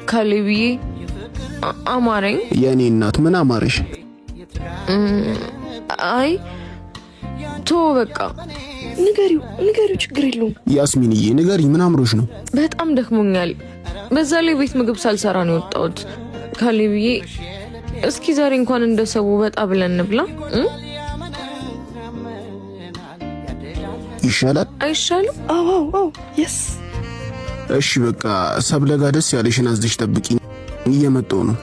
ካሌብዬ አማረኝ። የኔ እናት ምን አማረሽ? አይ ቶ በቃ ንገሪው ችግር የለውም። ያስሚንዬ ንገሪ ምን አምሮሽ ነው? በጣም ደክሞኛል። በዛ ላይ ቤት ምግብ ሳልሰራ ነው የወጣሁት። ካሌብዬ እስኪ ዛሬ እንኳን እንደሰው ወጣ ብለን እንብላ። ይሻላል አይሻልም? አዎ የስ እሺ በቃ ሰብለ ጋር ደስ ያለሽን አዝሽ ጠብቂኝ፣ እየመጣሁ ነው።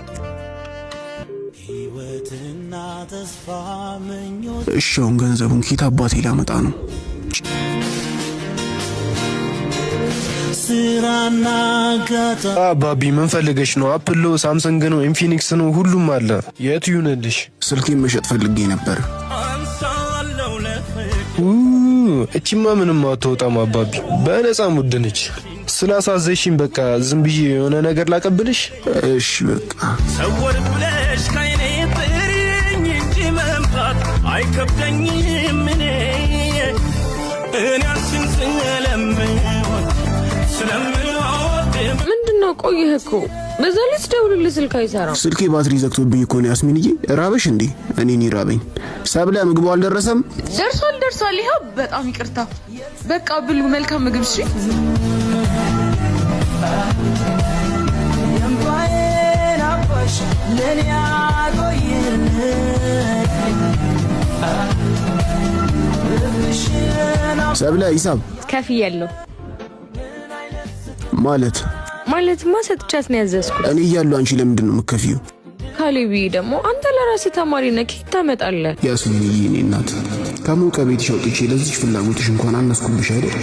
እሺ አሁን ገንዘቡን ኪት አባቴ ላመጣ ነው። አባቢ ምን ፈልገሽ ነው? አፕል ነው፣ ሳምሰንግ ነው፣ ኢንፊኒክስ ነው፣ ሁሉም አለ። የት ይሁንልሽ? ስልኬን መሸጥ ፈልጌ ነበር። እቺማ ምንም አትወጣም አባቢ፣ በነፃ ሙድ ነች። ስላሳዘሽኝ በቃ ዝም ብዬ የሆነ ነገር ላቀብልሽ። እሺ በቃ ሰወር ብለሽ ካይኔ ጥሪኝ እንጂ መምጣት አይከብደኝም። እኔ አንቺን ስለምወድ ምንድነው? ቆየህ እኮ በዛ ላይ ስደውልልህ ስልክ አይሰራም። ስልኬ ባትሪ ዘግቶብኝ እኮ ነው። ያስሚንዬ ራበሽ እንዴ? እኔን ይራበኝ። ሰብለ ምግቡ አልደረሰም? ደርሷል። ይኸው በጣም ይቅርታ። በቃ ብሉ፣ መልካም ምግብ። እሺ ሰብለ ሂሳብ ከፍያለሁ። ማለትማ ሰጥቻት ነው ያዘዝኩት። እኔ እያለሁ አንቺ ለምንድን ነው የምትከፊው? ካሌብዬ ደግሞ አንተ ለራስህ ተማሪ ነህ፣ ከየት ታመጣለህ? ያስሚንዬ እኔ እናት ከሞቀ ቤትሽ አውጥቼ ለዚህ ፍላጎትሽ እንኳን አነስኩብሽ አይደል?